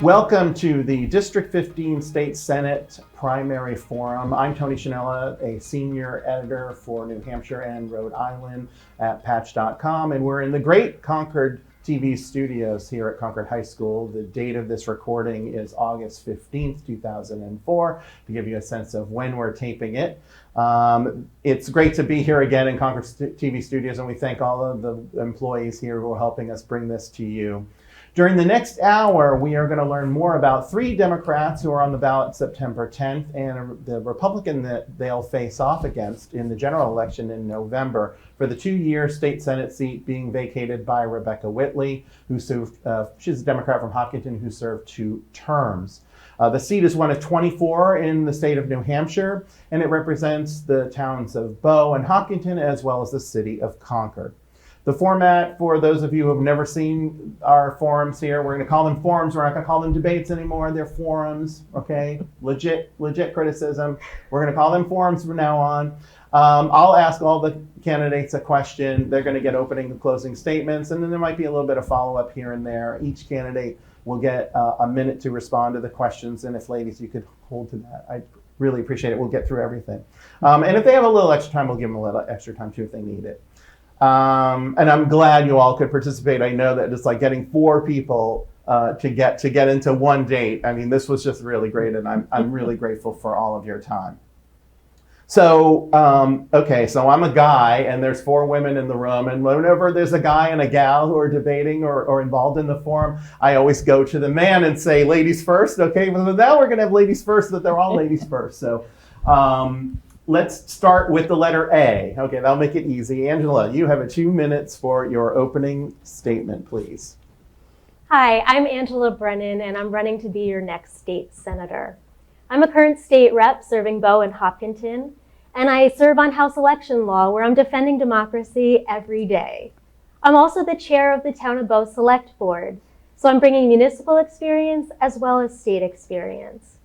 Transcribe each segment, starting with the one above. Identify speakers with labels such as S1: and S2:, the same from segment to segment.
S1: Welcome to the District 15 State Senate Primary Forum. I'm Tony Shanella, a senior editor for New Hampshire and Rhode Island at Patch.com, and we're in the great Concord TV studios here at Concord High School. The date of this recording is August 15th, 2004, to give you a sense of when we're taping it. It's great to be here again in Concord TV studios, and we thank all of the employees here who are helping us bring this to you. During the next hour, we are going to learn more about 3 Democrats who are on the ballot September 10th and the Republican that they'll face off against in the general election in November for the 2-year state Senate seat being vacated by Rebecca Whitley, who served, she's a Democrat from Hopkinton who served 2 terms. The seat is one of 24 in the state of New Hampshire, and it represents the towns of Bow and Hopkinton as well as the city of Concord. The format, for those of you who have never seen our forums here, we're going to call them forums. We're not going to call them debates anymore. They're forums, okay? Legit criticism. We're going to call them forums from now on. I'll ask all the candidates a question. They're going to get opening and closing statements, and then there might be a little bit of follow-up here and there. Each candidate will get a minute to respond to the questions, and if ladies, you could hold to that. I'd really appreciate it. We'll get through everything. And if they have a little extra time, we'll give them a little extra time too if they need it. And I'm glad you all could participate. I know that it's like getting 4 people to get into one date. I mean, this was just really great, and I'm really grateful for all of your time. So, okay, so I'm a guy, and there's 4 women in the room, and whenever there's a guy and a gal who are debating or involved in the forum, I always go to the man and say, ladies first, okay? Well, now we're gonna have ladies first, but they're all ladies first. So, let's start with the letter A. Okay, that'll make it easy. Angela, you have 2 minutes for your opening statement, please.
S2: Hi, I'm Angela Brennan, and I'm running to be your next state senator. I'm a current state rep serving Bow and Hopkinton, and I serve on House election law, where I'm defending democracy every day. I'm also the chair of the Town of Bow Select Board, so I'm bringing municipal experience as well as state experience.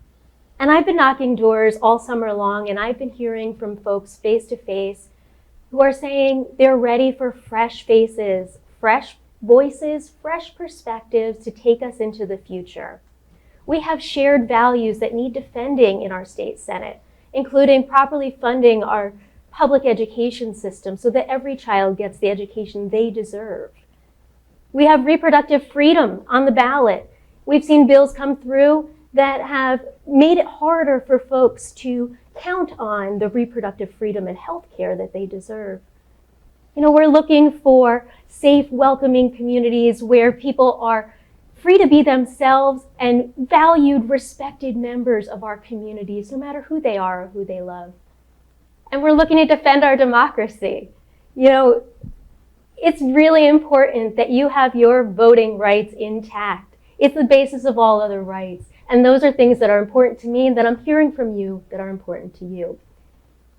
S2: And I've been knocking doors all summer long, and I've been hearing from folks face to face who are saying they're ready for fresh faces, fresh voices, fresh perspectives to take us into the future. We have shared values that need defending in our state Senate, including properly funding our public education system so that every child gets the education they deserve. We have reproductive freedom on the ballot. We've seen bills come through that have made it harder for folks to count on the reproductive freedom and health care that they deserve. You know, we're looking for safe, welcoming communities where people are free to be themselves and valued, respected members of our communities, no matter who they are or who they love. And we're looking to defend our democracy. You know, it's really important that you have your voting rights intact. It's the basis of all other rights. And those are things that are important to me and that I'm hearing from you that are important to you.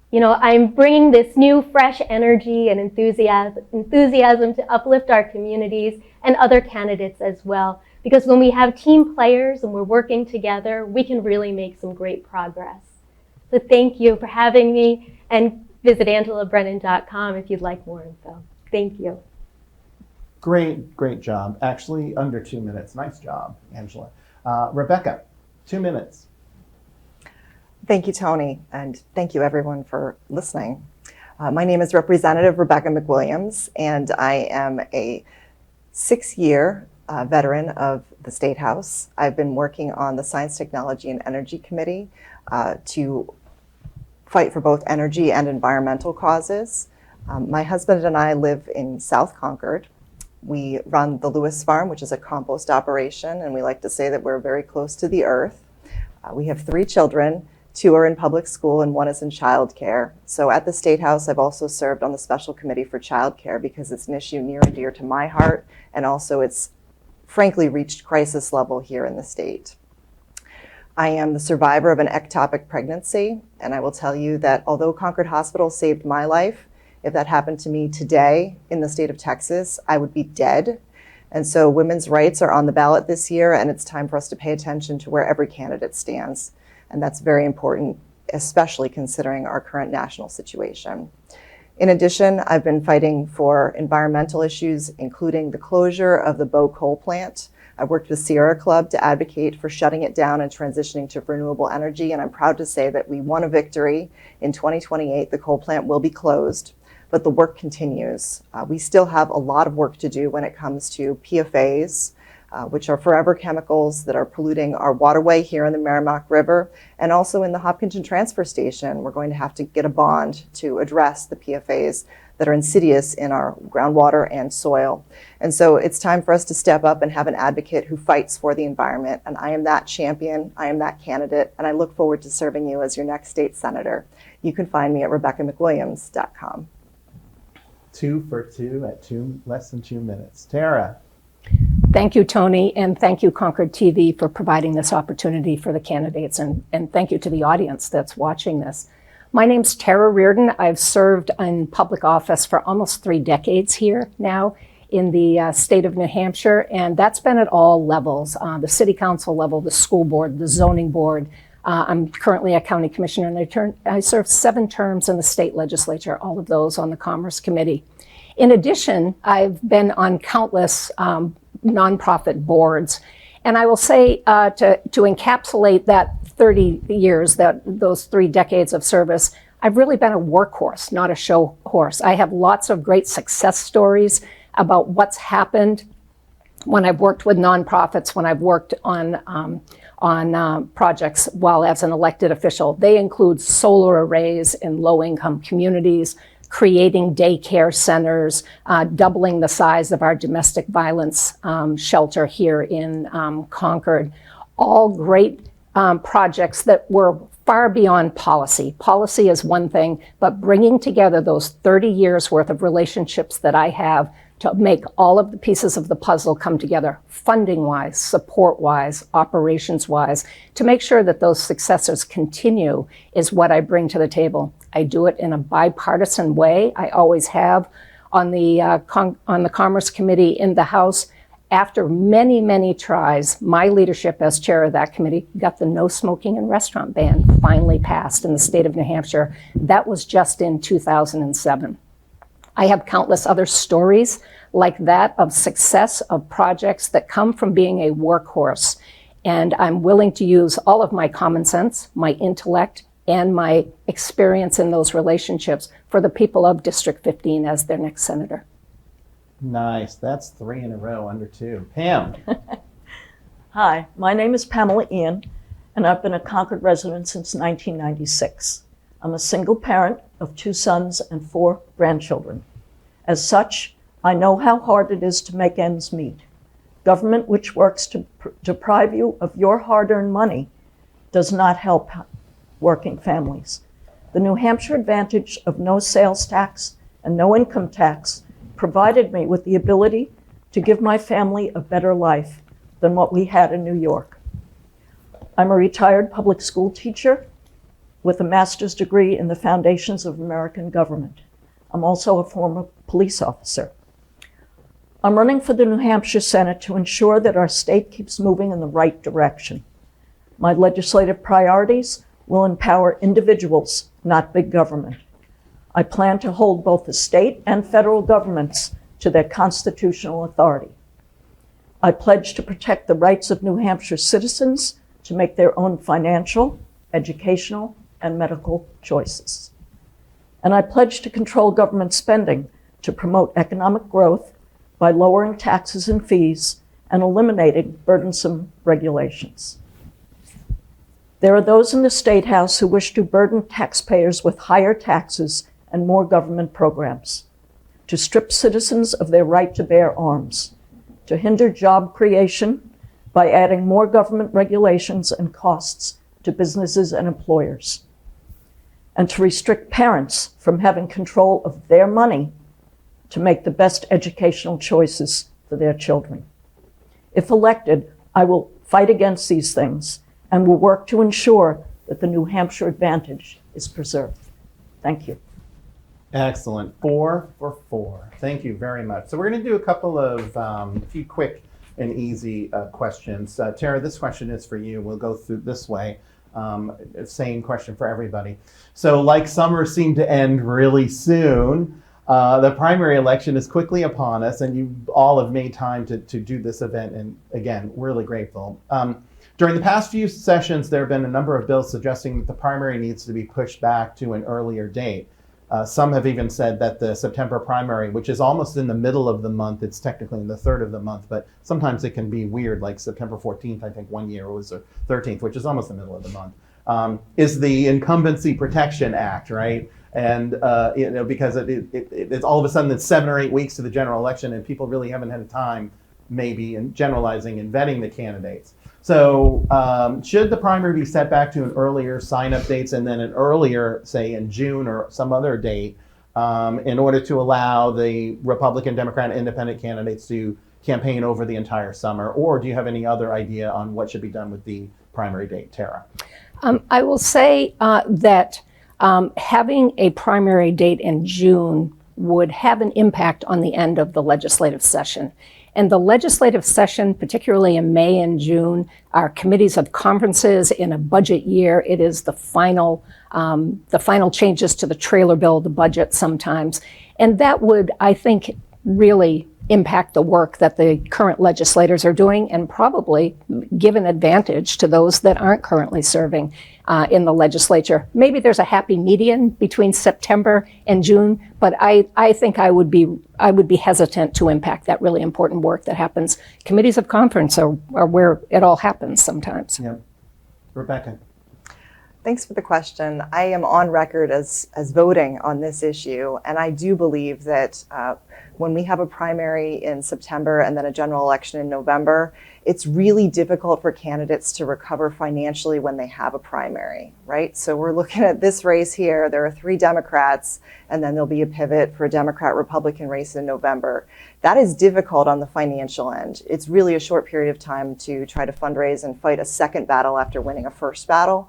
S2: You know, I'm bringing this new fresh energy and enthusiasm to uplift our communities and other candidates as well. Because when we have team players and we're working together, we can really make some great progress. So thank you for having me, and visit angelabrennan.com if you'd like more info. Thank you.
S1: Great job. Actually, under 2 minutes. Nice job, Angela. Rebecca, 2 minutes.
S3: Thank you, Tony, and thank you everyone for listening. My name is Representative Rebecca McWilliams, and I am a 6-year veteran of the State House. I've been working on the Science, Technology, and Energy Committee to fight for both energy and environmental causes. My husband and I live in South Concord. We run the Lewis Farm, which is a compost operation, and we like to say that we're very close to the earth. We have 3 children. 2 are in public school and 1 is in childcare. So at the State House, I've also served on the Special Committee for Childcare because it's an issue near and dear to my heart, and also it's frankly reached crisis level here in the state. I am the survivor of an ectopic pregnancy, and I will tell you that although Concord Hospital saved my life, if that happened to me today in the state of Texas, I would be dead. And so women's rights are on the ballot this year, and it's time for us to pay attention to where every candidate stands. And that's very important, especially considering our current national situation. In addition, I've been fighting for environmental issues, including the closure of the Bow coal plant, I worked with Sierra Club to advocate for shutting it down and transitioning to renewable energy, and I'm proud to say that we won a victory. In 2028, the coal plant will be closed, but the work continues. We still have a lot of work to do when it comes to PFAS, which are forever chemicals that are polluting our waterway here in the Merrimack River, and also in the Hopkinton Transfer Station. We're going to have to get a bond to address the PFAS that are insidious in our groundwater and soil. And so it's time for us to step up and have an advocate who fights for the environment. And I am that champion, I am that candidate, and I look forward to serving you as your next state senator. You can find me at RebeccaMcWilliams.com.
S1: 2 for 2 at less than 2 minutes. Tara.
S4: Thank you, Tony, and thank you, Concord TV, for providing this opportunity for the candidates, and thank you to the audience that's watching this. My name's Tara Reardon. I've served in public office for almost 3 decades here now in the state of New Hampshire, and that's been at all levels, the city council level, the school board, the zoning board. I'm currently a county commissioner, and I served 7 terms in the state legislature, all of those on the Commerce Committee. In addition, I've been on countless nonprofit boards, and I will say to encapsulate that 30 years, those 3 decades of service, I've really been a workhorse, not a show horse. I have lots of great success stories about what's happened when I've worked with nonprofits, when I've worked on projects while as an elected official. They include solar arrays in low-income communities, creating daycare centers, doubling the size of our domestic violence shelter here in Concord. All great projects that were far beyond policy. Policy is one thing, but bringing together those 30 years worth of relationships that I have to make all of the pieces of the puzzle come together, funding-wise, support-wise, operations-wise, to make sure that those successors continue is what I bring to the table. I do it in a bipartisan way. I always have on the Commerce Committee in the House. After many, many tries, my leadership as chair of that committee got the no smoking in restaurant ban finally passed in the state of New Hampshire. That was just in 2007. I have countless other stories like that of success of projects that come from being a workhorse. And I'm willing to use all of my common sense, my intellect, and my experience in those relationships for the people of District 15 as their next senator.
S1: Nice. That's 3 in a row under 2. Pam.
S5: Hi, my name is Pamela Ian, and I've been a Concord resident since 1996. I'm a single parent of 2 sons and 4 grandchildren. As such, I know how hard it is to make ends meet. Government which works to deprive you of your hard-earned money does not help working families. The New Hampshire advantage of no sales tax and no income tax provided me with the ability to give my family a better life than what we had in New York. I'm a retired public school teacher with a master's degree in the foundations of American government. I'm also a former police officer. I'm running for the New Hampshire Senate to ensure that our state keeps moving in the right direction. My legislative priorities will empower individuals, not big government. I plan to hold both the state and federal governments to their constitutional authority. I pledge to protect the rights of New Hampshire citizens to make their own financial, educational, and medical choices. And I pledge to control government spending to promote economic growth by lowering taxes and fees and eliminating burdensome regulations. There are those in the State House who wish to burden taxpayers with higher taxes and more government programs, to strip citizens of their right to bear arms, to hinder job creation by adding more government regulations and costs to businesses and employers, and to restrict parents from having control of their money to make the best educational choices for their children. If elected, I will fight against these things and will work to ensure that the New Hampshire advantage is preserved. Thank you.
S1: Excellent. 4 for 4. Thank you very much. So we're going to do a couple of a few quick and easy questions. Tara, this question is for you. We'll go through this way. Same question for everybody. So like summer seemed to end really soon, The primary election is quickly upon us, and you all have made time to do this event, and again, really grateful. During the past few sessions, there have been a number of bills suggesting that the primary needs to be pushed back to an earlier date. Some have even said that the September primary, which is almost in the middle of the month, it's technically in the third of the month, but sometimes it can be weird, like September 14th, I think one year was, or 13th, which is almost the middle of the month, is the Incumbency Protection Act, right? And because it's all of a sudden it's 7 or 8 weeks to the general election, and people really haven't had time, maybe, in generalizing and vetting the candidates. So should the primary be set back to an earlier sign-up dates and then an earlier, say in June or some other date, in order to allow the Republican, Democrat, and Independent candidates to campaign over the entire summer? Or do you have any other idea on what should be done with the primary date, Tara?
S4: I will say that having a primary date in June would have an impact on the end of the legislative session. And the legislative session, particularly in May and June, are committees of conferences in a budget year. It is the final changes to the trailer bill, the budget sometimes. And that would, I think, really impact the work that the current legislators are doing and probably give an advantage to those that aren't currently serving in the legislature. Maybe there's a happy median between September and June, but I think I would be hesitant to impact that really important work that happens. Committees of conference are where it all happens sometimes.
S1: Yeah. Rebecca.
S3: Thanks for the question. I am on record as voting on this issue, and I do believe that when we have a primary in September and then a general election in November, it's really difficult for candidates to recover financially when they have a primary, right? So we're looking at this race here. There are 3 Democrats, and then there'll be a pivot for a Democrat-Republican race in November. That is difficult on the financial end. It's really a short period of time to try to fundraise and fight a second battle after winning a first battle.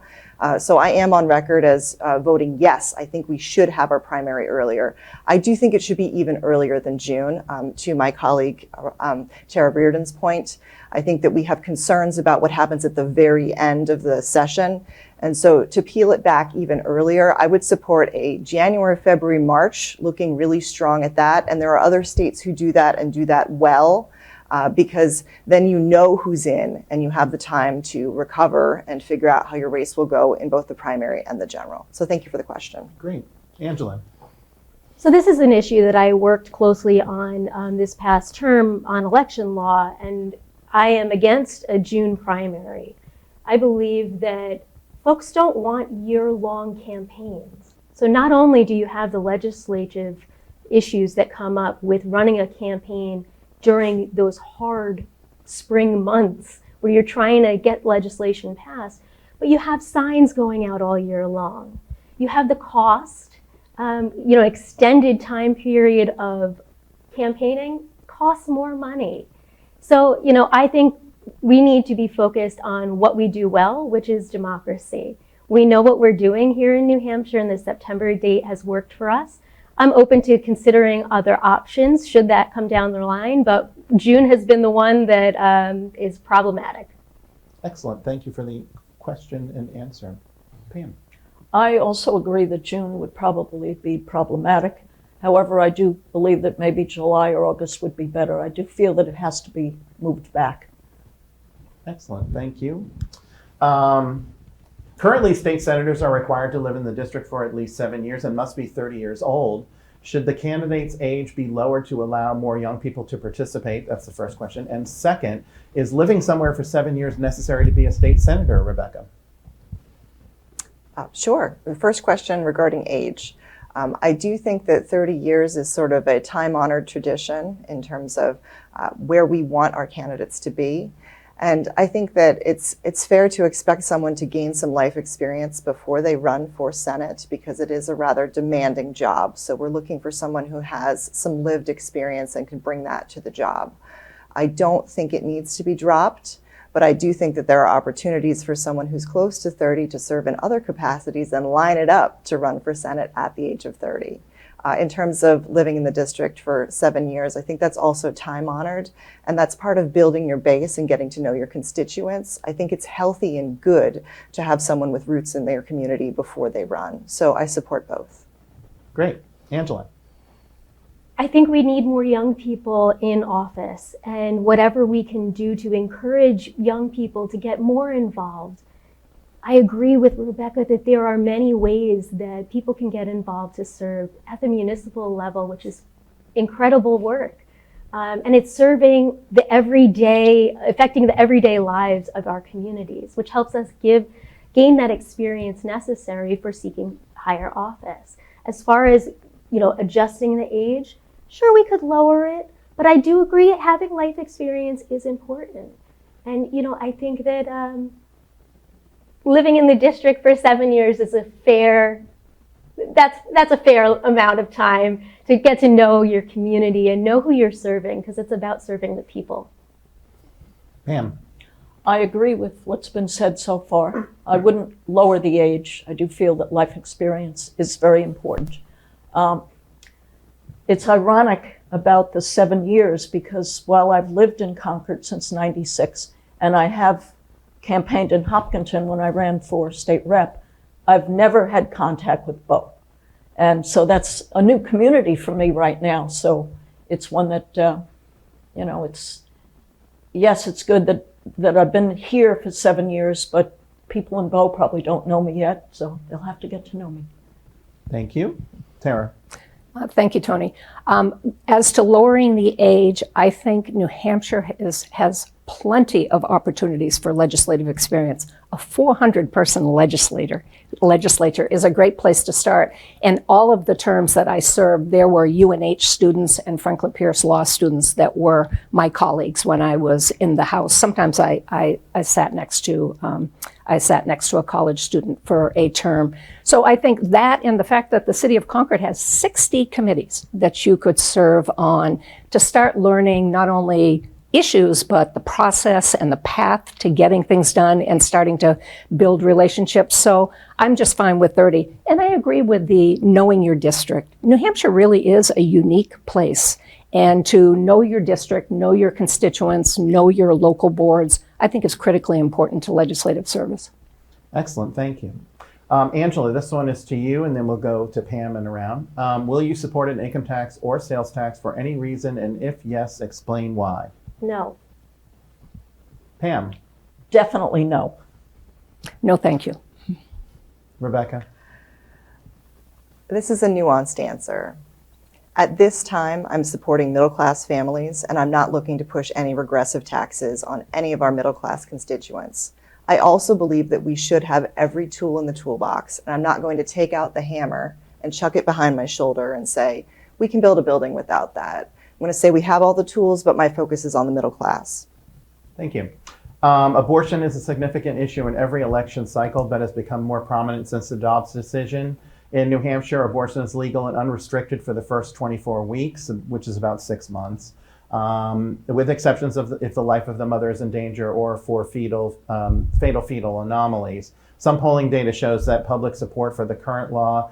S3: So I am on record as voting yes. I think we should have our primary earlier. I do think it should be even earlier than June. To my colleague Tara Reardon's point, I think that we have concerns about what happens at the very end of the session. And so to peel it back even earlier, I would support a January, February, March, looking really strong at that. And there are other states who do that and do that well. Because then you know who's in and you have the time to recover and figure out how your race will go in both the primary and the general. So thank you for the question.
S1: Great. Angela.
S2: So this is an issue that I worked closely on this past term on election law, and I am against a June primary. I believe that folks don't want year-long campaigns. So not only do you have the legislative issues that come up with running a campaign during those hard spring months where you're trying to get legislation passed, but you have signs going out all year long. You have the cost, extended time period of campaigning costs more money. So, I think we need to be focused on what we do well, which is democracy. We know what we're doing here in New Hampshire, and the September date has worked for us. I'm open to considering other options should that come down the line, but June has been the one that is problematic.
S1: Excellent. Thank you for the question and answer. Pam.
S5: I also agree that June would probably be problematic. However, I do believe that maybe July or August would be better. I do feel that it has to be moved back.
S1: Excellent. Thank you. Currently, state senators are required to live in the district for at least 7 years and must be 30 years old. Should the candidate's age be lowered to allow more young people to participate? That's the first question. And second, is living somewhere for 7 years necessary to be a state senator, Rebecca?
S3: Sure. The first question regarding age. I do think that 30 years is sort of a time-honored tradition in terms of where we want our candidates to be. And I think that it's fair to expect someone to gain some life experience before they run for Senate, because it is a rather demanding job. So we're looking for someone who has some lived experience and can bring that to the job. I don't think it needs to be dropped, but I do think that there are opportunities for someone who's close to 30 to serve in other capacities and line it up to run for Senate at the age of 30. In terms of living in the district for 7 years, I think that's also time honored, and that's part of building your base and getting to know your constituents. I think it's healthy and good to have someone with roots in their community before they run. So I support both.
S1: Great. Angela.
S2: I think we need more young people in office, and whatever we can do to encourage young people to get more involved. I agree with Rebecca that there are many ways that people can get involved to serve at the municipal level, which is incredible work. And it's serving the everyday, affecting the everyday lives of our communities, which helps us gain that experience necessary for seeking higher office. As far as, adjusting the age, sure, we could lower it, but I do agree having life experience is important. And, I think that living in the district for 7 years is that's a fair amount of time to get to know your community and know who you're serving, because it's about serving the people.
S1: Pam.
S5: I agree with what's been said so far. I wouldn't lower the age. I do feel that life experience is very important. It's ironic about the 7 years, because while I've lived in Concord since '96, and I have campaigned in Hopkinton when I ran for state rep, I've never had contact with Bo. And so that's a new community for me right now. So it's one that, it's good that I've been here for 7 years, but people in Bo probably don't know me yet, so they'll have to get to know me.
S1: Thank you. Tara.
S4: Thank you, Tony. As to lowering the age, I think New Hampshire has plenty of opportunities for legislative experience. A 400-person legislature is a great place to start. And all of the terms that I served, there were UNH students and Franklin Pierce Law students that were my colleagues when I was in the House. Sometimes I sat next to a college student for a term. So I think that, and the fact that the city of Concord has 60 committees that you could serve on to start learning not only issues, but the process and the path to getting things done and starting to build relationships. So I'm just fine with 30. And I agree with the knowing your district. New Hampshire really is a unique place. And to know your district, know your constituents, know your local boards, I think is critically important to legislative service.
S1: Excellent, thank you. Angela, this one is to you, and then we'll go to Pam and around. Will you support an income tax or sales tax for any reason? And if yes, explain why.
S2: No.
S1: Pam.
S5: Definitely no.
S4: No, thank you.
S1: Rebecca.
S3: This is a nuanced answer. At this time, I'm supporting middle-class families, and I'm not looking to push any regressive taxes on any of our middle-class constituents. I also believe that we should have every tool in the toolbox, and I'm not going to take out the hammer and chuck it behind my shoulder and say, we can build a building without that. I'm going to say we have all the tools, but my focus is on the middle class.
S1: Thank you. Abortion is a significant issue in every election cycle, but has become more prominent since the Dobbs decision. In New Hampshire, abortion is legal and unrestricted for the first 24 weeks, which is about 6 months, with exceptions of if the life of the mother is in danger or for fatal fetal anomalies. Some polling data shows that public support for the current law,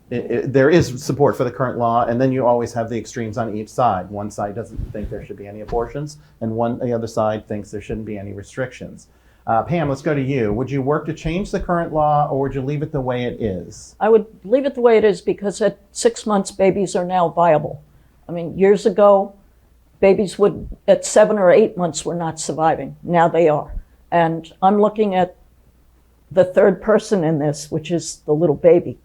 S1: there is support for the current law, and then you always have the extremes on each side. One side doesn't think there should be any abortions, and the other side thinks there shouldn't be any restrictions. Pam, let's go to you. Would you work to change the current law, or would you leave it the way it is?
S5: I would leave it the way it is, because at 6 months, babies are now viable. I mean, years ago, babies at 7 or 8 months were not surviving. Now they are. And I'm looking at the third person in this, which is the little baby.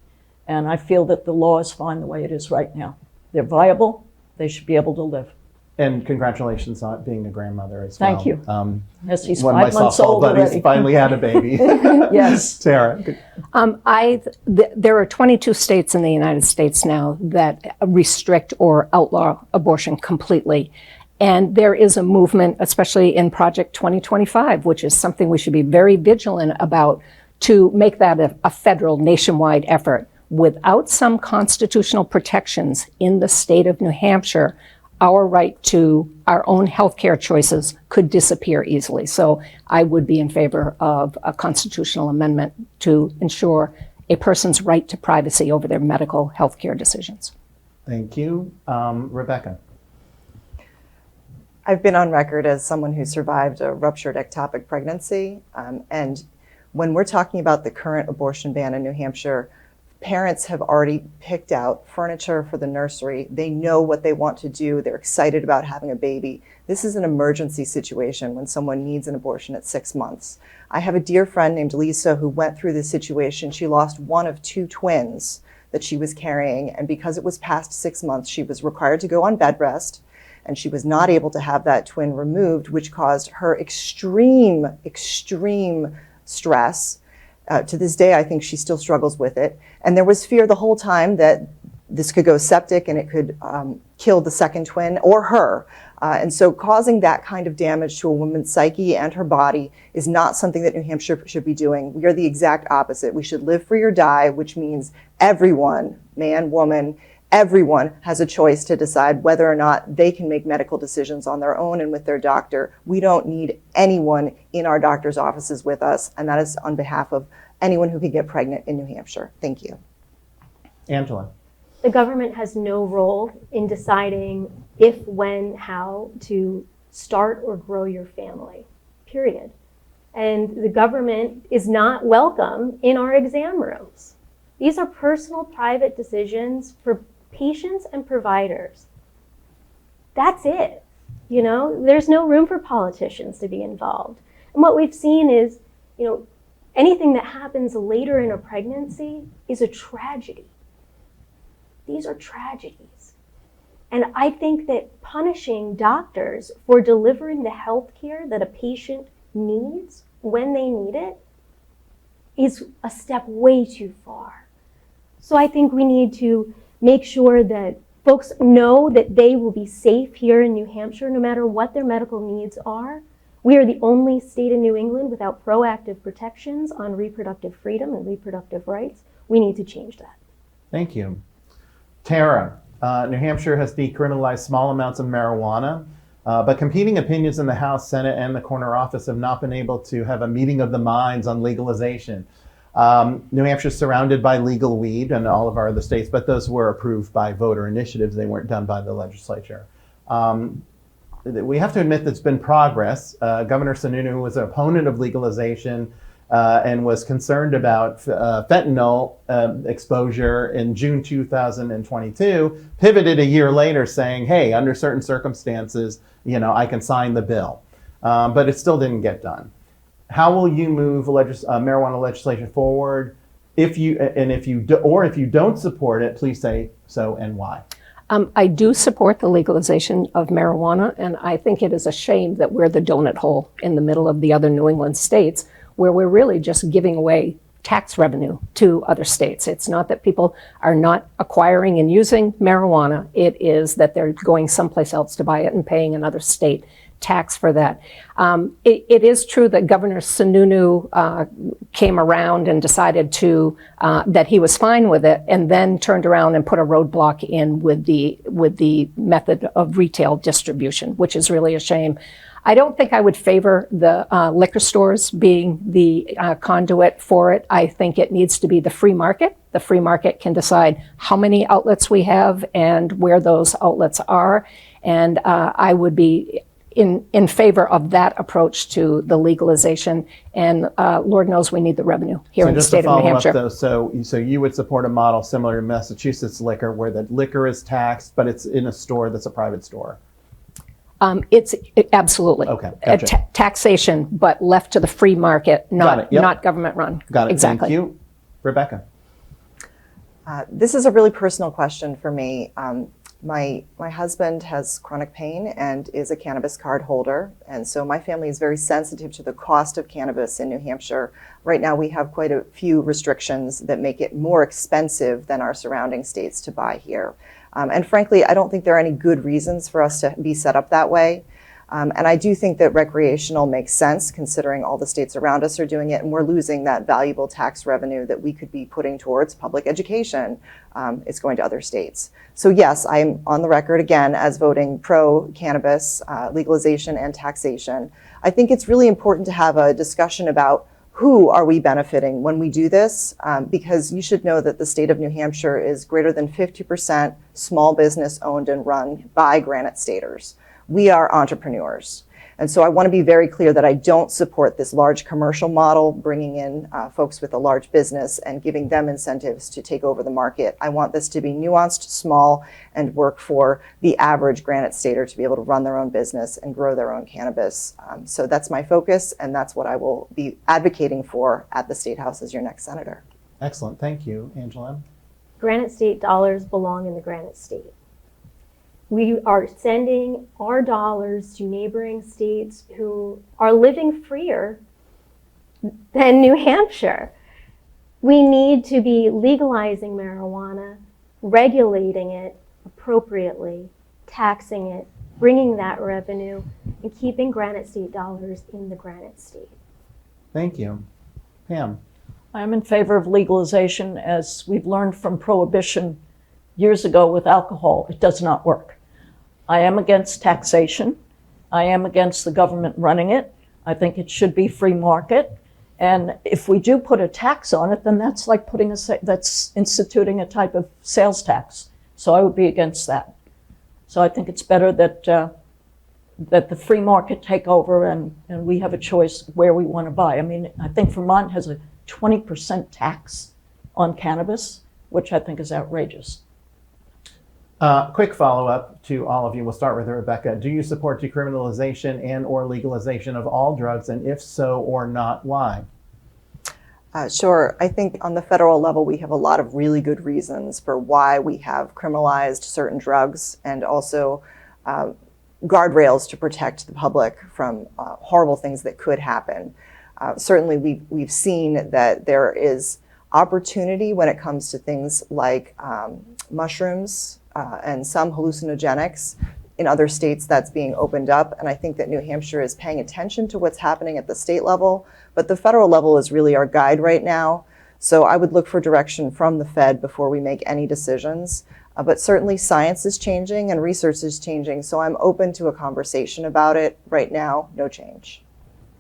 S5: And I feel that the law is fine the way it is right now. They're viable. They should be able to live.
S1: And congratulations on being a grandmother as well.
S5: Thank you. Yes, he's
S1: One of my
S5: 5 months
S1: softball
S5: old
S1: buddies
S5: already.
S1: finally had a baby.
S5: Yes.
S1: Sarah.
S4: There are 22 states in the United States now that restrict or outlaw abortion completely. And there is a movement, especially in Project 2025, which is something we should be very vigilant about, to make that a federal nationwide effort. Without some constitutional protections in the state of New Hampshire, our right to our own healthcare choices could disappear easily. So I would be in favor of a constitutional amendment to ensure a person's right to privacy over their medical healthcare decisions.
S1: Thank you. Rebecca.
S3: I've been on record as someone who survived a ruptured ectopic pregnancy. And when we're talking about the current abortion ban in New Hampshire, parents have already picked out furniture for the nursery. They know what they want to do. They're excited about having a baby. This is an emergency situation when someone needs an abortion at 6 months. I have a dear friend named Lisa who went through this situation. She lost one of 2 twins that she was carrying, and because it was past 6 months, she was required to go on bed rest, and she was not able to have that twin removed, which caused her extreme stress. To this day, I think she still struggles with it. And there was fear the whole time that this could go septic and it could kill the second twin or her. And so causing that kind of damage to a woman's psyche and her body is not something that New Hampshire should be doing. We are the exact opposite. We should live free or die, which means everyone, man, woman, everyone has a choice to decide whether or not they can make medical decisions on their own and with their doctor. We don't need anyone in our doctor's offices with us, and that is on behalf of anyone who can get pregnant in New Hampshire. Thank you.
S1: Angela.
S2: The government has no role in deciding if, when, how to start or grow your family, period. And the government is not welcome in our exam rooms. These are personal, private decisions for patients and providers. That's it. You know, there's no room for politicians to be involved. And what we've seen is, you know, anything that happens later in a pregnancy is a tragedy. These are tragedies. And I think that punishing doctors for delivering the health care that a patient needs when they need it is a step way too far. So I think we need to make sure that folks know that they will be safe here in New Hampshire no matter what their medical needs are. We are the only state in New England without proactive protections on reproductive freedom and reproductive rights. We need to change that.
S1: Thank you. Tara, New Hampshire has decriminalized small amounts of marijuana, but competing opinions in the House, Senate, and the corner office have not been able to have a meeting of the minds on legalization. New Hampshire is surrounded by legal weed and all of our other states, but those were approved by voter initiatives. They weren't done by the legislature. We have to admit there's been progress. Governor Sununu was an opponent of legalization and was concerned about fentanyl exposure in June 2022, pivoted a year later saying, hey, under certain circumstances, you know, I can sign the bill. But it still didn't get done. How will you move marijuana legislation forward? If you don't support it, please say so and why.
S4: I do support the legalization of marijuana, and I think it is a shame that we're the donut hole in the middle of the other New England states, where we're really just giving away tax revenue to other states. It's not that people are not acquiring and using marijuana. It is that they're going someplace else to buy it and paying another state tax for that. It is true that Governor Sununu came around and decided to that he was fine with it, and then turned around and put a roadblock in with the method of retail distribution, which is really a shame. I don't think I would favor the liquor stores being the conduit for it. I think it needs to be the free market. The free market can decide how many outlets we have and where those outlets are. And I would be in favor of that approach to the legalization. And Lord knows we need the revenue here in the state of New Hampshire.
S1: Though, so you would support a model similar to Massachusetts liquor, where the liquor is taxed, but it's in a store that's a private store.
S4: Absolutely.
S1: Okay, gotcha.
S4: Taxation, but left to the free market, not
S1: Yep.
S4: not government run.
S1: Got it.
S4: Exactly.
S1: Thank you. Rebecca.
S3: This is a really personal question for me. My husband has chronic pain and is a cannabis card holder, and so my family is very sensitive to the cost of cannabis in New Hampshire. Right now we have quite a few restrictions that make it more expensive than our surrounding states to buy here. And frankly, I don't think there are any good reasons for us to be set up that way. And I do think that recreational makes sense considering all the states around us are doing it, and we're losing that valuable tax revenue that we could be putting towards public education. It's going to other states. So yes, I'm on the record again as voting pro-cannabis legalization and taxation. I think it's really important to have a discussion about who are we benefiting when we do this? Because you should know that the state of New Hampshire is greater than 50% small business owned and run by Granite Staters. We are entrepreneurs. And so I want to be very clear that I don't support this large commercial model, bringing in folks with a large business and giving them incentives to take over the market. I want this to be nuanced, small, and work for the average Granite Stater to be able to run their own business and grow their own cannabis. So that's my focus, and that's what I will be advocating for at the State House as your next senator.
S1: Excellent. Thank you, Angela.
S2: Granite State dollars belong in the Granite State. We are sending our dollars to neighboring states who are living freer than New Hampshire. We need to be legalizing marijuana, regulating it appropriately, taxing it, bringing that revenue, and keeping Granite State dollars in the Granite State.
S1: Thank you. Pam?
S5: I'm in favor of legalization. As we've learned from Prohibition years ago with alcohol, it does not work. I am against taxation. I am against the government running it. I think it should be free market. And if we do put a tax on it, then that's like that's instituting a type of sales tax. So I would be against that. So I think it's better that that the free market take over and we have a choice where we want to buy. I mean, I think Vermont has a 20% tax on cannabis, which I think is outrageous.
S1: Quick follow-up to all of you. We'll start with Rebecca. Do you support decriminalization and or legalization of all drugs? And if so or not, why?
S3: Sure. I think on the federal level, we have a lot of really good reasons for why we have criminalized certain drugs and also guardrails to protect the public from horrible things that could happen. Certainly, we've seen that there is opportunity when it comes to things like mushrooms and some hallucinogenics. In other states, that's being opened up. And I think that New Hampshire is paying attention to what's happening at the state level. But the federal level is really our guide right now. So I would look for direction from the Fed before we make any decisions. But certainly science is changing and research is changing. So I'm open to a conversation about it. Right now, no change.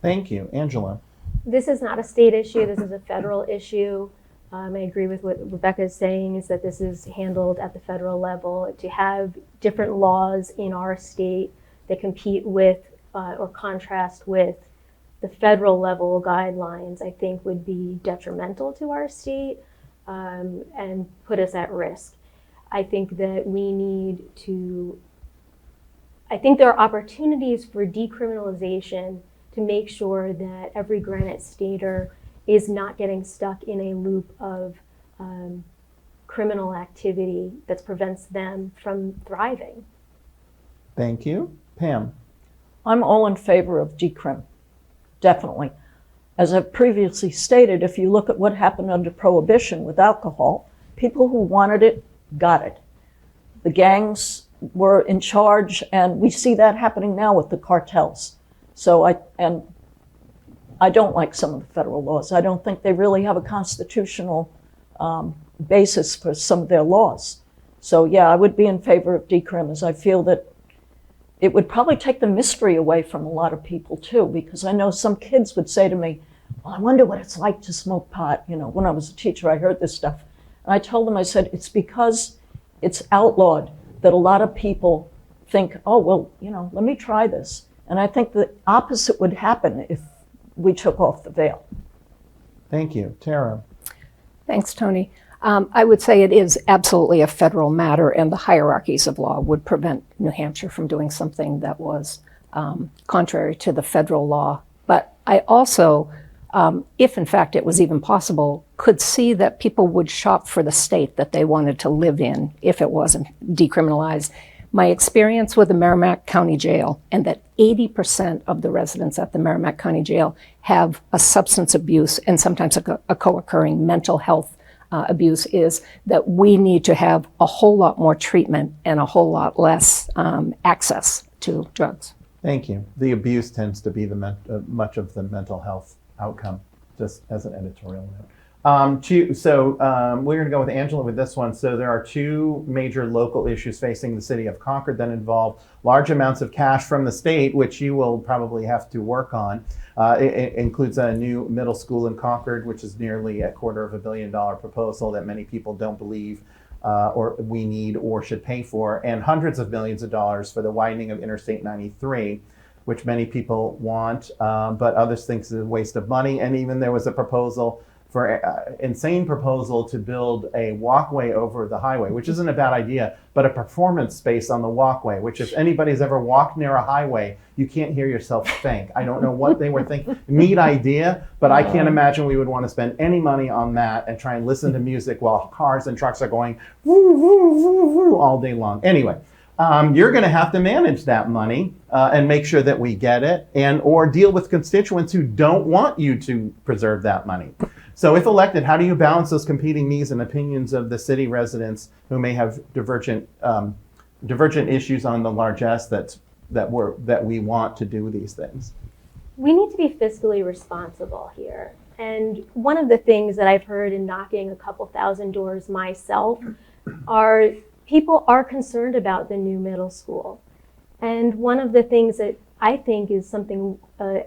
S1: Thank you. Angela?
S2: This is not a state issue. This is a federal issue. I agree with what Rebecca is saying, is that this is handled at the federal level. To have different laws in our state that compete with or contrast with the federal level guidelines, I think would be detrimental to our state and put us at risk. I think that we need to, I think there are opportunities for decriminalization to make sure that every Granite Stater is not getting stuck in a loop of criminal activity that prevents them from thriving.
S1: Thank you. Pam?
S5: I'm all in favor of decrim, definitely. As I've previously stated, if you look at what happened under Prohibition with alcohol, people who wanted it got it. The gangs were in charge, and we see that happening now with the cartels. So I don't like some of the federal laws. I don't think they really have a constitutional basis for some of their laws. So yeah, I would be in favor of decrim, as I feel that it would probably take the mystery away from a lot of people too, because I know some kids would say to me, well, I wonder what it's like to smoke pot. You know, when I was a teacher, I heard this stuff. And I told them, I said, it's because it's outlawed that a lot of people think, oh, well, you know, let me try this. And I think the opposite would happen if we took off the veil.
S1: Thank you. Tara?
S4: Thanks, Tony. I would say it is absolutely a federal matter, and the hierarchies of law would prevent New Hampshire from doing something that was contrary to the federal law. But I also, if in fact it was even possible, could see that people would shop for the state that they wanted to live in if it wasn't decriminalized. My experience with the Merrimack County Jail, and that 80% of the residents at the Merrimack County Jail have a substance abuse and sometimes a co-occurring mental health abuse, is that we need to have a whole lot more treatment and a whole lot less access to drugs.
S1: Thank you. The abuse tends to be much of the mental health outcome, just as an editorial note. We're going to go with Angela with this one. So there are two major local issues facing the city of Concord that involve large amounts of cash from the state, which you will probably have to work on. It includes a new middle school in Concord, which is nearly $250 million proposal that many people don't believe or we need or should pay for, and hundreds of millions of dollars for the widening of Interstate 93. which many people want, but others think it's a waste of money. And even there was a proposal for insane proposal to build a walkway over the highway, which isn't a bad idea, but a performance space on the walkway, which if anybody's ever walked near a highway, you can't hear yourself think. I don't know what they were thinking. Neat idea, but I can't imagine we would want to spend any money on that and try and listen to music while cars and trucks are going woo, woo, woo, woo, all day long. Anyway, you're going to have to manage that money and make sure that we get it, and or deal with constituents who don't want you to preserve that money. So if elected, how do you balance those competing needs and opinions of the city residents who may have divergent issues on the largesse that we want to do these things?
S2: We need to be fiscally responsible here. And one of the things that I've heard in knocking a couple thousand doors myself are people are concerned about the new middle school. And one of the things that I think is something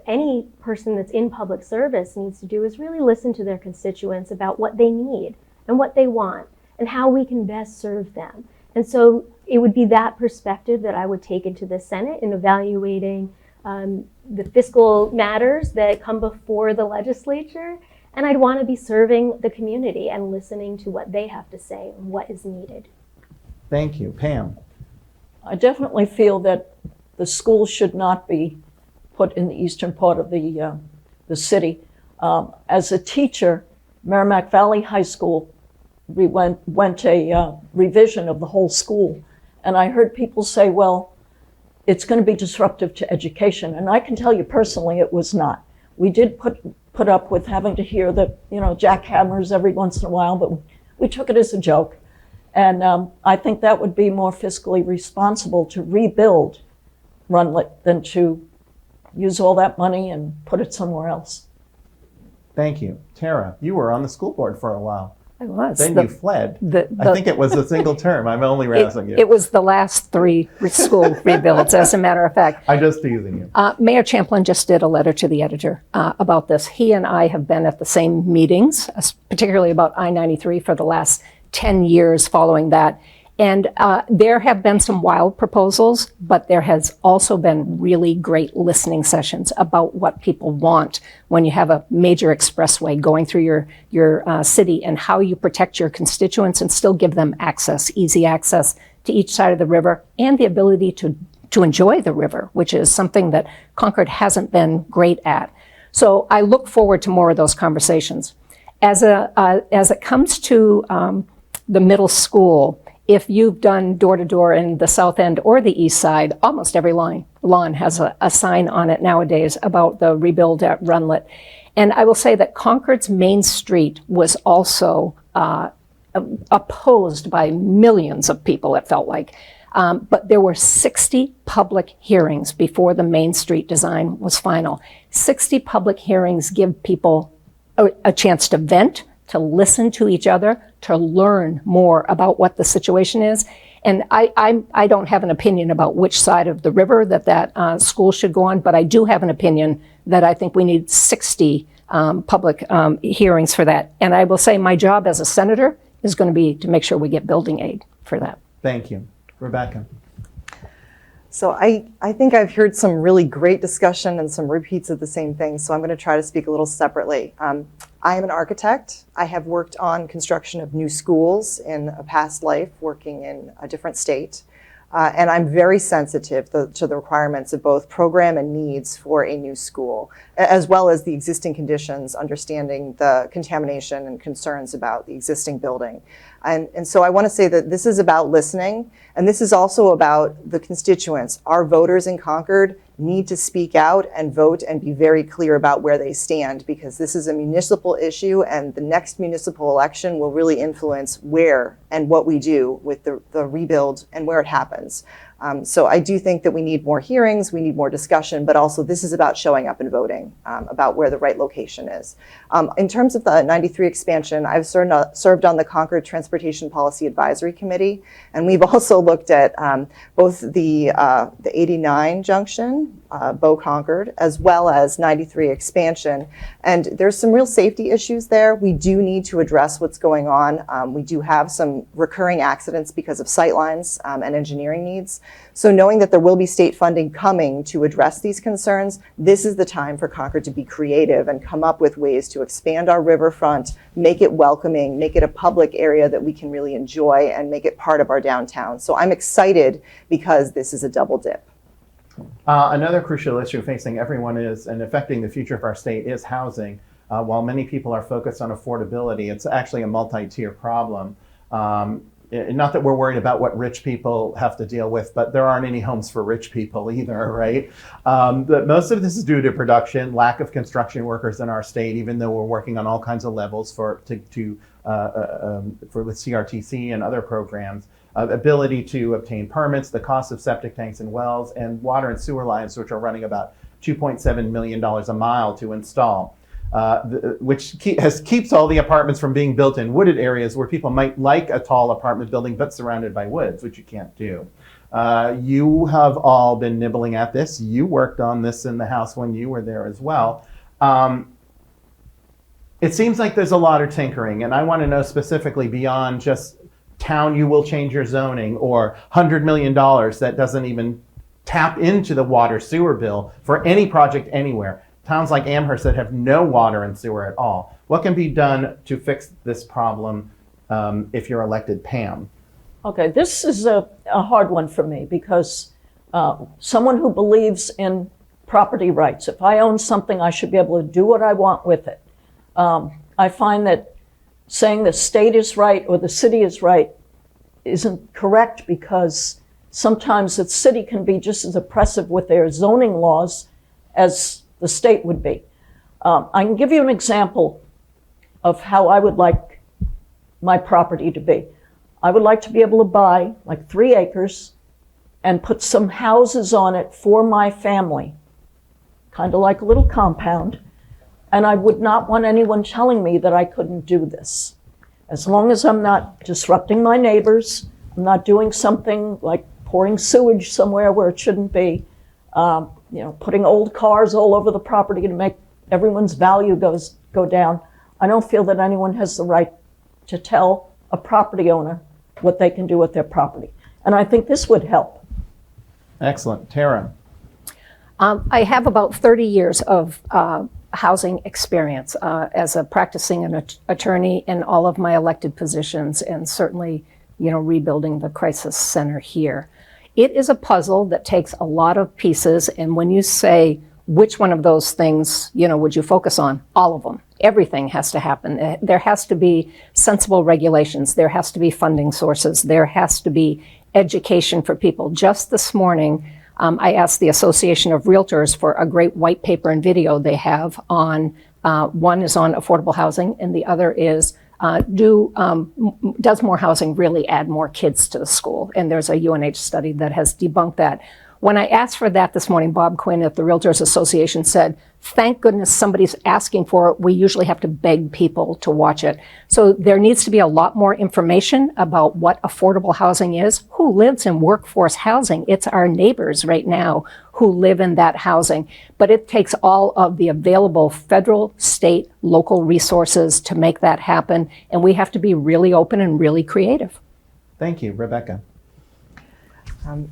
S2: any person that's in public service needs to do is really listen to their constituents about what they need and what they want and how we can best serve them. And so it would be that perspective that I would take into the Senate in evaluating the fiscal matters that come before the legislature. And I'd want to be serving the community and listening to what they have to say and what is needed.
S1: Thank you. Pam?
S5: I definitely feel that the school should not be put in the eastern part of the city. As a teacher, Merrimack Valley High School, we went a revision of the whole school. And I heard people say, well, it's going to be disruptive to education. And I can tell you personally, it was not. We did put up with having to hear the jackhammers every once in a while, but we took it as a joke. And I think that would be more fiscally responsible to rebuild Runlet than to use all that money and put it somewhere else.
S1: Thank you. Tara, you were on the school board for a while.
S4: I was.
S1: Then you fled. I think it was a single term. I'm only razzing you.
S4: It was the last 3 school rebuilds, as a matter of fact.
S1: I'm just teasing you.
S4: Mayor Champlin just did a letter to the editor about this. He and I have been at the same meetings, particularly about I-93 for the last 10 years following that. And there have been some wild proposals, but there has also been really great listening sessions about what people want when you have a major expressway going through your city, and how you protect your constituents and still give them access, easy access to each side of the river, and the ability to enjoy the river, which is something that Concord hasn't been great at. So I look forward to more of those conversations. As it comes to the middle school, if you've done door-to-door in the south end or the east side, almost every lawn has a sign on it nowadays about the rebuild at Runlet. And I will say that Concord's Main Street was also opposed by millions of people, it felt like. But there were 60 public hearings before the Main Street design was final. 60 public hearings give people a chance to vent, to listen to each other, to learn more about what the situation is. And I don't have an opinion about which side of the river that school should go on, but I do have an opinion that I think we need 60 public hearings for that. And I will say my job as a senator is going to be to make sure we get building aid for that.
S1: Thank you. Rebecca?
S3: So I think I've heard some really great discussion and some repeats of the same thing, so I'm going to try to speak a little separately. I am an architect. I have worked on construction of new schools in a past life, working in a different state. And I'm very sensitive to the requirements of both program and needs for a new school, as well as the existing conditions, understanding the contamination and concerns about the existing building. And so I want to say that this is about listening, and this is also about the constituents. Our voters in Concord need to speak out and vote and be very clear about where they stand, because this is a municipal issue, and the next municipal election will really influence where and what we do with the rebuild and where it happens. So I do think that we need more hearings, we need more discussion, but also this is about showing up and voting about where the right location is. In terms of the 93 expansion, I've served on the Concord Transportation Policy Advisory Committee, and we've also looked at both the 89 junction, Bow Concord, as well as 93 expansion. And there's some real safety issues there. We do need to address what's going on. We do have some recurring accidents because of sightlines and engineering needs. So knowing that there will be state funding coming to address these concerns, this is the time for Concord to be creative and come up with ways to expand our riverfront, make it welcoming, make it a public area that we can really enjoy, and make it part of our downtown. So I'm excited because this is a double dip.
S1: Another crucial issue facing everyone is, and affecting the future of our state, is housing. While many people are focused on affordability, it's actually a multi-tier problem. Not that we're worried about what rich people have to deal with, but there aren't any homes for rich people either, right? But most of this is due to production, lack of construction workers in our state, even though we're working on all kinds of levels for with CRTC and other programs. Ability to obtain permits, the cost of septic tanks and wells, and water and sewer lines, which are running about $2.7 million a mile to install. Which keeps all the apartments from being built in wooded areas where people might like a tall apartment building but surrounded by woods, which you can't do. You have all been nibbling at this. You worked on this in the House when you were there as well. It seems like there's a lot of tinkering, and I want to know specifically beyond just town you will change your zoning or $100 million that doesn't even tap into the water sewer bill for any project anywhere. Towns like Amherst that have no water and sewer at all. What can be done to fix this problem if you're elected, Pam?
S5: Okay, this is a hard one for me because someone who believes in property rights, if I own something, I should be able to do what I want with it. I find that saying the state is right or the city is right isn't correct because sometimes the city can be just as oppressive with their zoning laws as the state would be. I can give you an example of how I would like my property to be. I would like to be able to buy like 3 acres and put some houses on it for my family, kind of like a little compound. And I would not want anyone telling me that I couldn't do this. As long as I'm not disrupting my neighbors, I'm not doing something like pouring sewage somewhere where it shouldn't be, putting old cars all over the property to make everyone's value go down. I don't feel that anyone has the right to tell a property owner what they can do with their property. And I think this would help.
S1: Excellent. Tara?
S4: I have about 30 years of housing experience as a practicing attorney in all of my elected positions, and certainly, rebuilding the crisis center here. It is a puzzle that takes a lot of pieces, and when you say which one of those things, would you focus on? All of them. Everything has to happen. There has to be sensible regulations. There has to be funding sources. There has to be education for people. Just this morning, I asked the Association of Realtors for a great white paper and video they have on, one is on affordable housing, and the other is does more housing really add more kids to the school? And there's a UNH study that has debunked that. When I asked for that this morning, Bob Quinn at the Realtors Association said, thank goodness somebody's asking for it. We usually have to beg people to watch it. So there needs to be a lot more information about what affordable housing is, who lives in workforce housing. It's our neighbors right now who live in that housing. But it takes all of the available federal, state, local resources to make that happen. And we have to be really open and really creative.
S1: Thank you. Rebecca?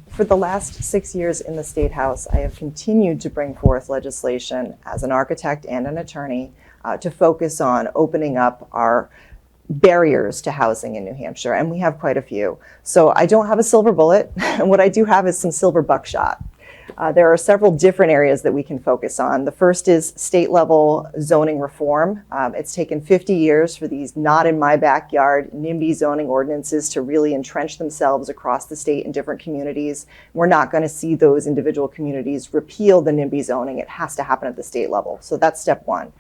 S3: For the last 6 years in the State House, I have continued to bring forth legislation as an architect and an attorney to focus on opening up our barriers to housing in New Hampshire, and we have quite a few. So I don't have a silver bullet, and what I do have is some silver buckshot. There are several different areas that we can focus on. The first is state-level zoning reform. It's taken 50 years for these not in my backyard NIMBY zoning ordinances to really entrench themselves across the state in different communities. We're not going to see those individual communities repeal the NIMBY zoning. It has to happen at the state level. So that's step one.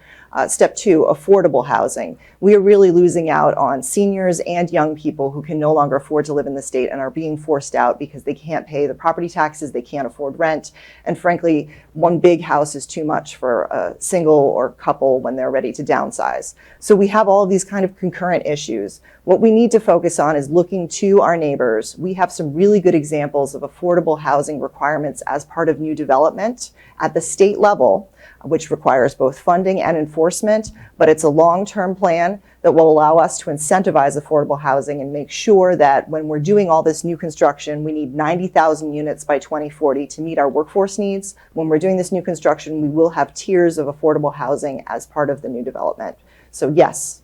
S3: Step two, affordable housing. We are really losing out on seniors and young people who can no longer afford to live in the state and are being forced out because they can't pay the property taxes, they can't afford rent, and frankly, one big house is too much for a single or couple when they're ready to downsize. So we have all of these kind of concurrent issues. What we need to focus on is looking to our neighbors. We have some really good examples of affordable housing requirements as part of new development at the state level. which requires both funding and enforcement, but it's a long-term plan that will allow us to incentivize affordable housing and make sure that when we're doing all this new construction, we need 90,000 units by 2040 to meet our workforce needs. When we're doing this new construction, we will have tiers of affordable housing as part of the new development. So yes.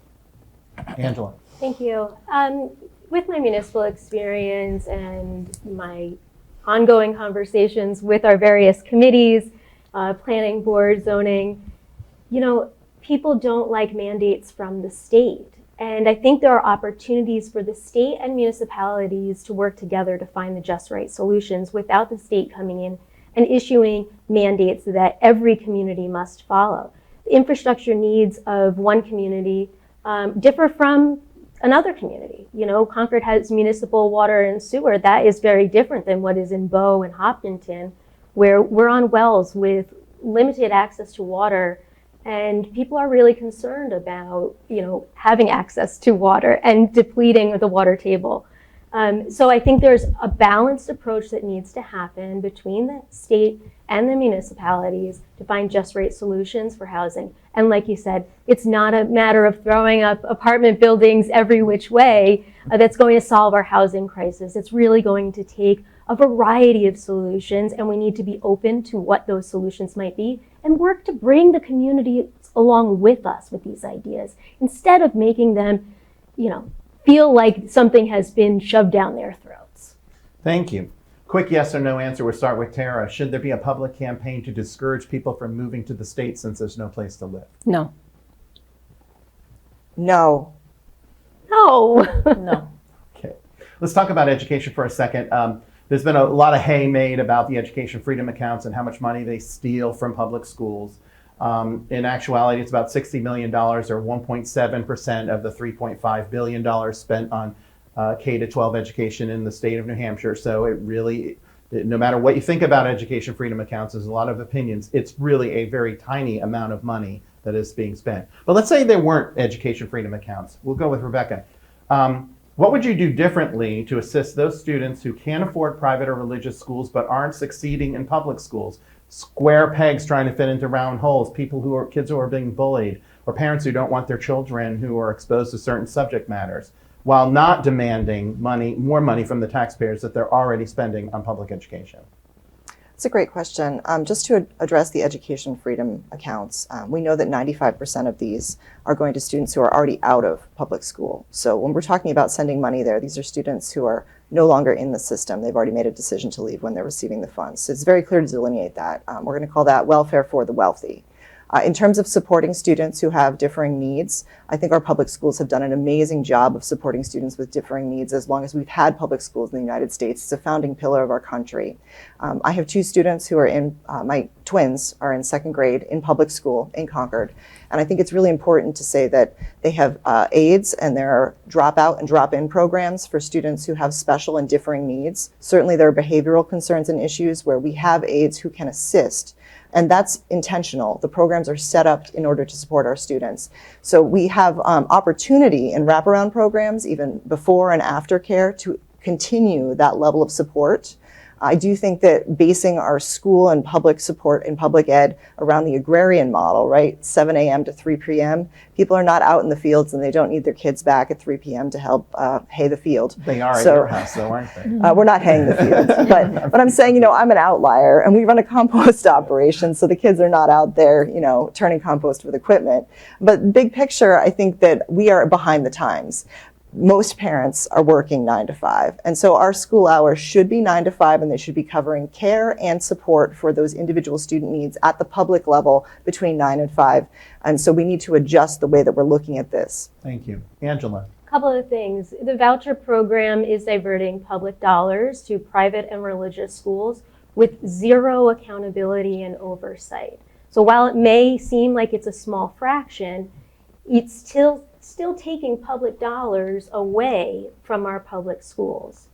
S1: Angela.
S2: Thank you. With my municipal experience and my ongoing conversations with our various committees, planning board, zoning, people don't like mandates from the state. And I think there are opportunities for the state and municipalities to work together to find the just right solutions without the state coming in and issuing mandates that every community must follow. The infrastructure needs of one community differ from another community. Concord has municipal water and sewer. That is very different than what is in Bow and Hopkinton, where we're on wells with limited access to water, and people are really concerned about, having access to water and depleting the water table. So I think there's a balanced approach that needs to happen between the state and the municipalities to find just right solutions for housing. And like you said, it's not a matter of throwing up apartment buildings every which way that's going to solve our housing crisis. It's really going to take a variety of solutions, and we need to be open to what those solutions might be and work to bring the community along with us with these ideas instead of making them, feel like something has been shoved down their throats.
S1: Thank you. Quick yes or no answer. We'll start with Tara. Should there be a public campaign to discourage people from moving to the state since there's no place to live?
S4: No.
S3: No.
S2: No.
S5: No.
S1: Okay. Let's talk about education for a second. There's been a lot of hay made about the education freedom accounts and how much money they steal from public schools. In actuality, it's about $60 million, or 1.7% of the $3.5 billion spent on K-12 education in the state of New Hampshire. So it really, no matter what you think about education freedom accounts, there's a lot of opinions. It's really a very tiny amount of money that is being spent. But let's say there weren't education freedom accounts. We'll go with Rebecca. What would you do differently to assist those students who can't afford private or religious schools but aren't succeeding in public schools? Square pegs trying to fit into round holes, kids who are being bullied, or parents who don't want their children who are exposed to certain subject matters, while not demanding more money from the taxpayers that they're already spending on public education?
S3: It's a great question. Just to address the education freedom accounts, we know that 95% of these are going to students who are already out of public school. So when we're talking about sending money there, these are students who are no longer in the system. They've already made a decision to leave when they're receiving the funds. So it's very clear to delineate that. We're going to call that welfare for the wealthy. In terms of supporting students who have differing needs, I think our public schools have done an amazing job of supporting students with differing needs as long as we've had public schools in the United States. It's a founding pillar of our country. I have two students who are my twins are in second grade in public school in Concord. And I think it's really important to say that they have aids, and there are dropout and drop-in programs for students who have special and differing needs. Certainly there are behavioral concerns and issues where we have aides who can assist. And that's intentional. The programs are set up in order to support our students. So we have opportunity in wraparound programs, even before and after care, to continue that level of support. I do think that basing our school and public support in public ed around the agrarian model, right, 7 a.m. to 3 p.m., people are not out in the fields and they don't need their kids back at 3 p.m. to help hay the field.
S1: They are at your house, though, aren't they?
S3: We're not haying the fields, but I'm saying, I'm an outlier, and we run a compost operation, so the kids are not out there, turning compost with equipment. But big picture, I think that we are behind the times. Most parents are working 9 to 5. And so our school hours should be 9 to 5, and they should be covering care and support for those individual student needs at the public level between 9 and 5. And so we need to adjust the way that we're looking at this.
S1: Thank you. Angela.
S2: Couple of things. The voucher program is diverting public dollars to private and religious schools with zero accountability and oversight. So while it may seem like it's a small fraction, it's still taking public dollars away from our public schools.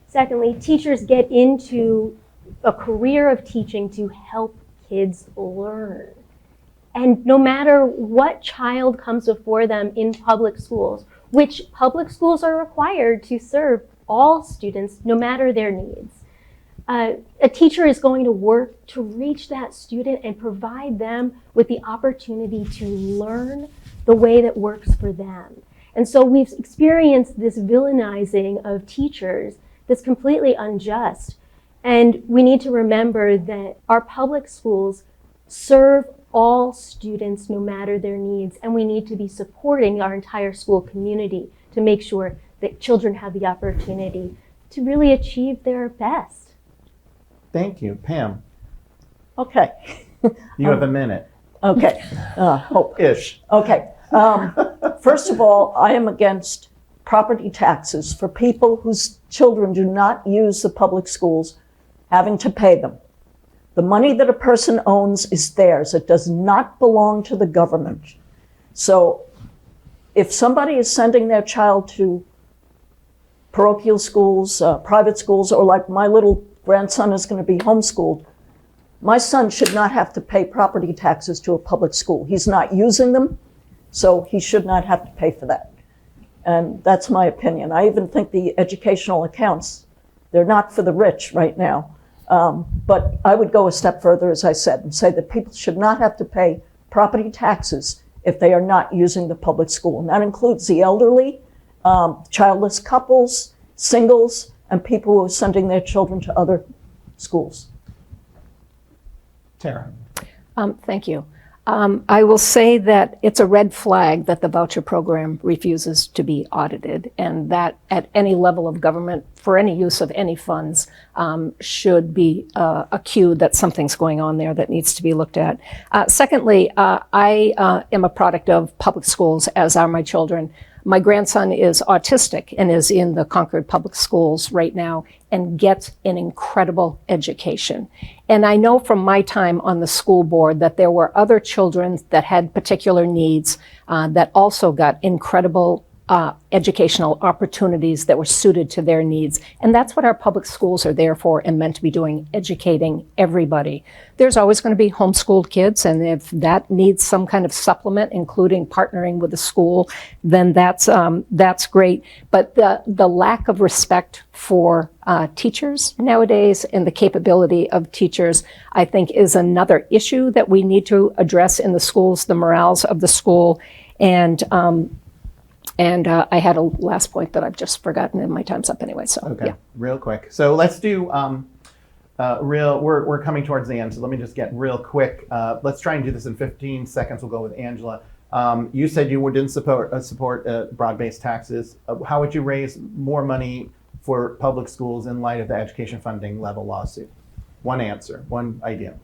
S2: Secondly, teachers get into a career of teaching to help kids learn. And no matter what child comes before them in public schools, which public schools are required to serve all students, no matter their needs, a teacher is going to work to reach that student and provide them with the opportunity to learn the way that works for them. And so we've experienced this villainizing of teachers that's completely unjust. And we need to remember that our public schools serve all students no matter their needs, and we need to be supporting our entire school community to make sure that children have the opportunity to really achieve their best.
S1: Thank you. Pam,
S5: Okay.
S1: you have a minute.
S5: Okay. Hope.
S1: Ish.
S5: Okay. First of all, I am against property taxes for people whose children do not use the public schools, having to pay them. The money that a person owns is theirs. It does not belong to the government. So if somebody is sending their child to parochial schools, private schools, or like my little grandson is going to be homeschooled, my son should not have to pay property taxes to a public school. He's not using them, so he should not have to pay for that. And that's my opinion. I even think the educational accounts, they're not for the rich right now. But I would go a step further, as I said, and say that people should not have to pay property taxes if they are not using the public school. And that includes the elderly, childless couples, singles, and people who are sending their children to other schools.
S1: Tara.
S4: Thank you. I will say that it's a red flag that the voucher program refuses to be audited, and that at any level of government, for any use of any funds, should be a cue that something's going on there that needs to be looked at. Secondly, I am a product of public schools, as are my children. My grandson is autistic and is in the Concord Public Schools right now and gets an incredible education. And I know from my time on the school board that there were other children that had particular needs that also got incredible educational opportunities that were suited to their needs. And that's what our public schools are there for and meant to be doing, educating everybody. There's always going to be homeschooled kids, and if that needs some kind of supplement, including partnering with the school, then that's great. But the lack of respect for teachers nowadays and the capability of teachers, I think, is another issue that we need to address in the schools, the morals of the school. And I had a last point that I've just forgotten, and my time's up anyway. So,
S1: Okay,
S4: yeah.
S1: real quick. So let's do we're coming towards the end, so let me just get real quick. Let's try and do this in 15 seconds. We'll go with Angela. You said you didn't support broad-based taxes. How would you raise more money for public schools in light of the education funding level lawsuit? One answer, one idea.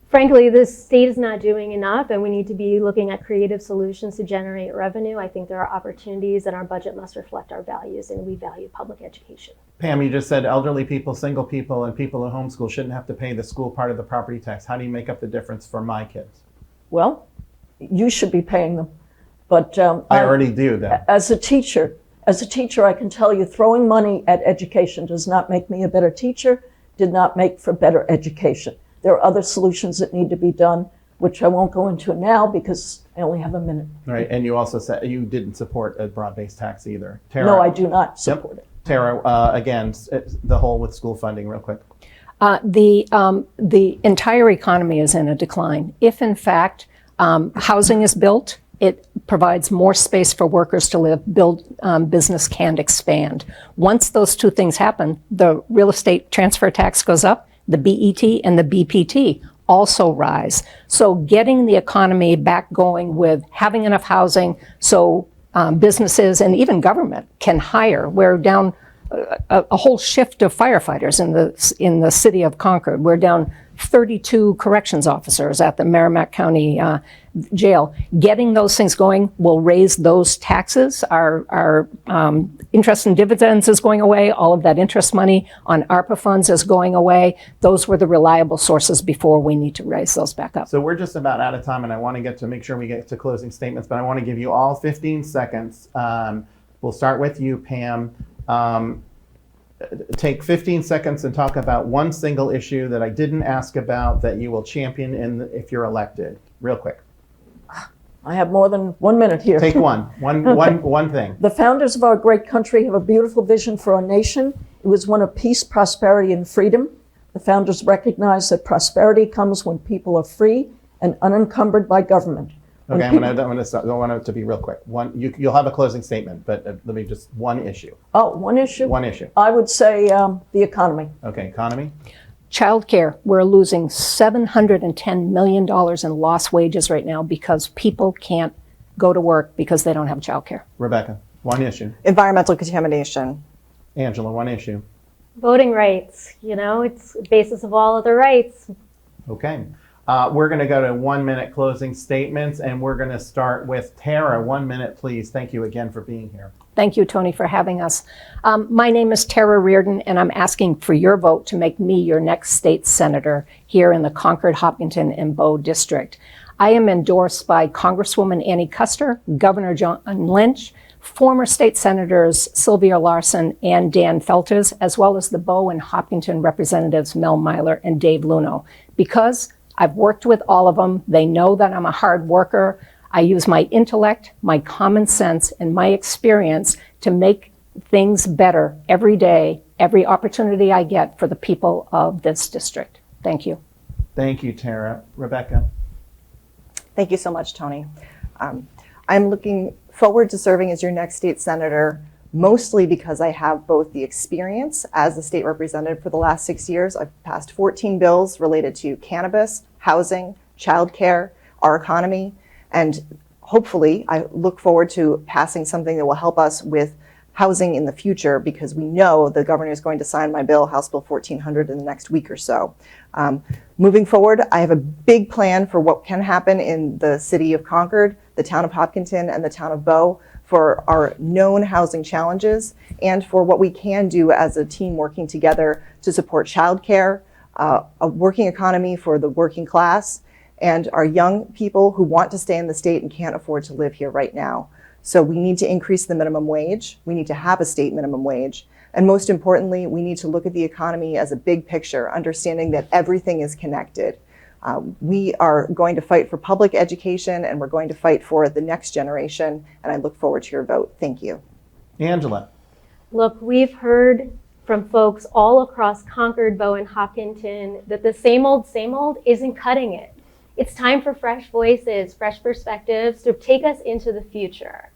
S2: Frankly, the state is not doing enough, and we need to be looking at creative solutions to generate revenue. I think there are opportunities, and our budget must reflect our values, and we value public education.
S1: Pam, you just said elderly people, single people, and people at homeschool shouldn't have to pay the school part of the property tax. How do you make up the difference for my kids?
S5: Well, you should be paying them. But
S1: I already do that.
S5: As a teacher, I can tell you throwing money at education does not make me a better teacher, did not make for better education. There are other solutions that need to be done, which I won't go into now because I only have a minute.
S1: Right, and you also said you didn't support a broad-based tax either. Tara,
S5: No, I do not support it.
S1: Tara, again, the whole with school funding, real quick.
S4: The entire economy is in a decline. If in fact housing is built, it provides more space for workers to live, business can expand. Once those two things happen, the real estate transfer tax goes up, the BET and the BPT also rise. So getting the economy back going with having enough housing so businesses and even government can hire. We're down a whole shift of firefighters in the city of Concord. We're down 32 corrections officers at the Merrimack County Jail. Getting those things going will raise those taxes. Our interest and dividends is going away. All of that interest money on ARPA funds is going away. Those were the reliable sources before. We need to raise those back up.
S1: So we're just about out of time, and I want to make sure we get to closing statements, but I want to give you all 15 seconds. We'll start with you, Pam. Take 15 seconds and talk about one single issue that I didn't ask about that you will champion if you're elected. Real quick.
S5: I have more than 1 minute here.
S1: Take one thing.
S5: The founders of our great country have a beautiful vision for our nation. It was one of peace, prosperity, and freedom. The founders recognized that prosperity comes when people are free and unencumbered by government.
S1: Okay, I'm gonna stop. I want it to be real quick. You'll have a closing statement, but let me just one issue.
S5: Oh, one issue?
S1: One issue.
S5: I would say the economy.
S1: Okay, economy.
S4: Childcare, we're losing $710 million in lost wages right now because people can't go to work because they don't have childcare.
S1: Rebecca, one issue.
S3: Environmental contamination.
S1: Angela, one issue.
S2: Voting rights, it's the basis of all other rights.
S1: Okay. We're going to go to 1 minute closing statements, and we're going to start with Tara. 1 minute, please. Thank you again for being here.
S4: Thank you, Tony, for having us. My name is Tara Reardon, and I'm asking for your vote to make me your next state senator here in the Concord, Hopkinton, and Bow district. I am endorsed by Congresswoman Annie Kuster, Governor John Lynch, former state senators Sylvia Larson and Dan Felters, as well as the Bow and Hopkinton representatives Mel Myler and Dave Luno, because I've worked with all of them. They know that I'm a hard worker. I use my intellect, my common sense, and my experience to make things better every day, every opportunity I get for the people of this district. Thank you.
S1: Thank you, Tara. Rebecca.
S3: Thank you so much, Tony. I'm looking forward to serving as your next state senator, mostly because I have both the experience as a state representative for the last 6 years. I've passed 14 bills related to cannabis, housing, childcare, our economy, and hopefully I look forward to passing something that will help us with housing in the future, because we know the governor is going to sign my bill, House Bill 1400, in the next week or so. Moving forward, I have a big plan for what can happen in the city of Concord, the town of Hopkinton, and the town of Bow for our known housing challenges, and for what we can do as a team working together to support childcare, a working economy for the working class, and our young people who want to stay in the state and can't afford to live here right now. So we need to increase the minimum wage. We need to have a state minimum wage. And most importantly, we need to look at the economy as a big picture, understanding that everything is connected. We are going to fight for public education, and we're going to fight for the next generation. And I look forward to your vote. Thank you.
S1: Angela.
S2: Look, we've heard from folks all across Concord, Bow, and Hopkinton that the same old isn't cutting it. It's time for fresh voices, fresh perspectives to take us into the future.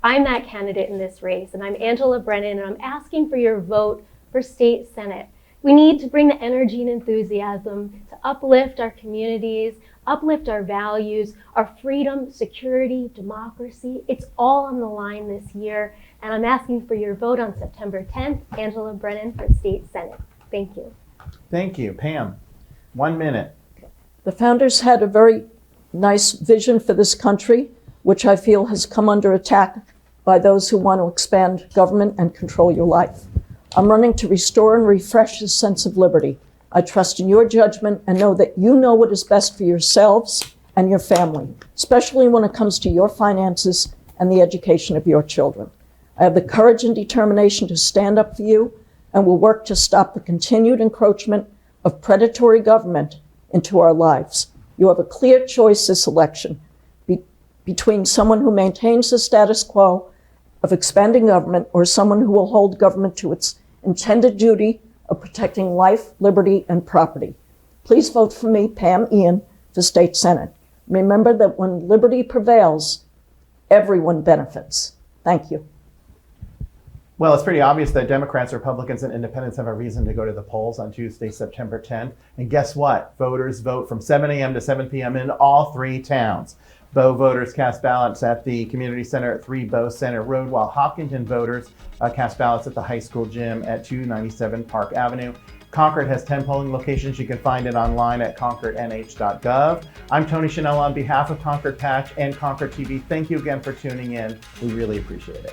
S2: I'm that candidate in this race, and I'm Angela Brennan, and I'm asking for your vote for state senate. We need to bring the energy and enthusiasm to uplift our communities, uplift our values, our freedom, security, democracy. It's all on the line this year, and I'm asking for your vote on September 10th. Angela Brennan for state senate. Thank you.
S1: Thank you. Pam, 1 minute.
S5: The founders had a very nice vision for this country, which I feel has come under attack by those who want to expand government and control your life. I'm running to restore and refresh this sense of liberty. I trust in your judgment and know that you know what is best for yourselves and your family, especially when it comes to your finances and the education of your children. I have the courage and determination to stand up for you and will work to stop the continued encroachment of predatory government into our lives. You have a clear choice this election between someone who maintains the status quo of expanding government or someone who will hold government to its intended duty of protecting life, liberty, and property. Please vote for me, Pam Ian, for state senate. Remember that when liberty prevails, everyone benefits. Thank you.
S1: Well, it's pretty obvious that Democrats, Republicans, and Independents have a reason to go to the polls on Tuesday, September 10th. And guess what? Voters vote from 7 a.m. to 7 p.m. in all 3 towns. Bow voters cast ballots at the community center at 3 Bow Center Road, while Hopkinton voters cast ballots at the high school gym at 297 Park Avenue. Concord has 10 polling locations. You can find it online at concordnh.gov. I'm Tony Chanella on behalf of Concord Patch and Concord TV. Thank you again for tuning in. We really appreciate it.